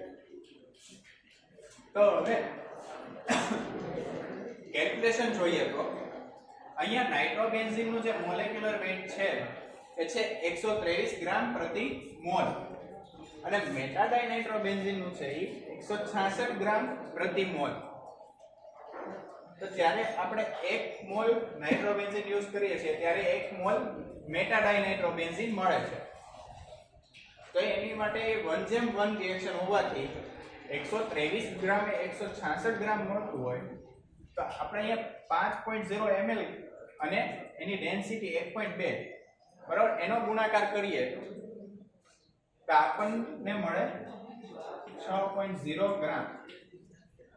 તો હવે કેલ્ક્યુલેશન જોઈએ તો અહીંયા નાઇટ્રોબેન્ઝીનનું જે મોલેક્યુલર વેઇટ છે એ છે 123 ગ્રામ પ્રતિ મોલ અને મેટાડાઇનાઇટ્રોબેન્ઝીનનું છે એ 166 ગ્રામ પ્રતિ મોલ. તો જ્યારે આપણે 1 મોલ નાઇટ્રોબેન્ઝીન યુઝ કરીએ છીએ ત્યારે 1 મોલ મેટાડાઇનાઇટ્રોબેન્ઝીન મળે છે. તો એની માટે 1:1 રિએક્શન હોવાથી 123 ગ્રામ એ 166 ગ્રામ મળતું હોય તો આપણે અહીંયા 5.0 ml અને એની ડેન્સિટી 1.2 બરાબર એનો ગુણાકાર કરીએ તો આપણને મળે 6.0 ગ્રામ.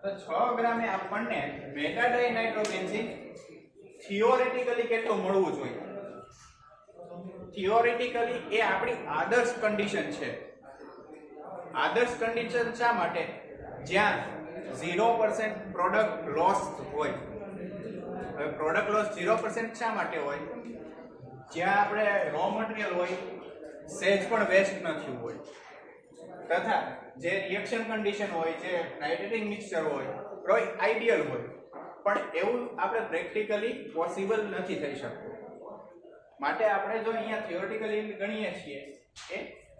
તો 6 ગ્રામે આપણને મેટાડાઇનાઇટ્રોબેન્ઝીન થિયોરેટિકલી કેટલું મળવું જોઈએ? થિયોરેટિકલી એ આપણી આદર્શ કન્ડિશન છે. આદર્શ કન્ડિશન શા માટે? જ્યાં 0% પ્રોડક્ટ લોસ હોય. હવે પ્રોડક્ટ લોસ 0% શા માટે હોય? જ્યાં આપણે રો મટીરીયલ હોય સહેજ પણ વેસ્ટ ન થયું હોય તથા જે રિએક્શન કન્ડિશન હોય, જે નાઇટ્રેટિંગ મિક્સચર હોય આઈડિયલ હોય, પણ એવું આપણે પ્રેક્ટિકલી પોસિબલ નથી થઈ શકતું. માટે આપણે જો અહીંયા થિયોરેટિકલી ગણીએ છીએ એ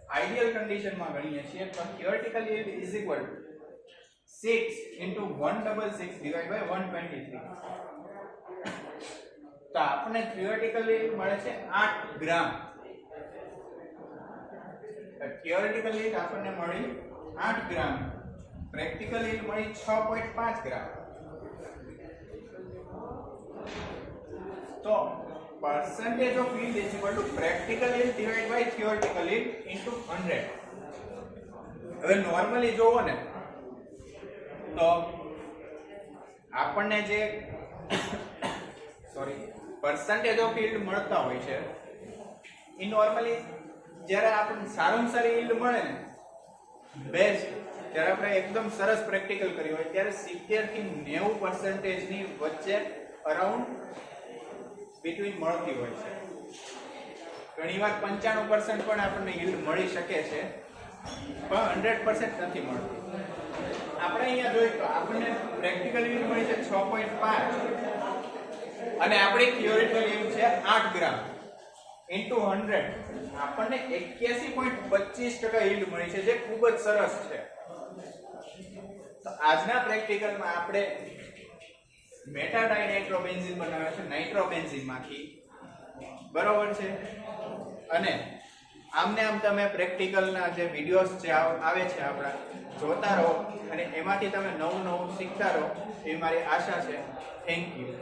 આઈડિયલ કન્ડિશનમાં ગણીએ છીએ તો theoretical yield is equal to 6 into 166 divided by 123. તો આપણને થિયોરેટિકલ yield મળે છે 8 ગ્રામ. થિયોરેટિકલ yield આપણને મળી 8 ગ્રામ, પ્રેક્ટિકલ yield મળી 6.5 ગ્રામ. તો percentage of yield is equal to practical yield divided by theoretical yield into 100. હવે નોર્મલી જોવો ને તો આપણને જે percentage of yield મળતા હોય છે એ નોર્મલી જ્યારે આપણને સારામાં સારી yield મળે ને બેસ્ટ, જ્યારે આપણે એકદમ સરસ પ્રેક્ટિકલ કર્યું હોય ત્યારે 70 થી 90% ની વચ્ચે અરાઉન્ડ બિટવીન મળતી હોય છે. ઘણીવાર 95% પણ આપણને yield મળી શકે છે પણ 100% નથી મળતી. આપણે અહીંયા જોઈએ તો આપણને પ્રેક્ટિકલ yield મળી છે 6.5 અને આપણી થિયોરિટિકલ yield છે 8 ગ્રામ into 100 આપણને 81.25% yield મળી છે જે ખૂબ જ સરસ છે. તો આજના પ્રેક્ટિકલમાં આપણે મેટાડાઇનાઇટ્રોબેન્ઝીન બનાવે છે નાઇટ્રોબેન્ઝીનમાંથી, બરોબર છે. અને આમને આમ તમે પ્રેક્ટિકલના જે વિડિયોઝ જે આવે છે આપણા જોતા રહો અને એમાંથી તમે નવું નવું શીખતા રહો એવી મારી આશા છે. Thank you.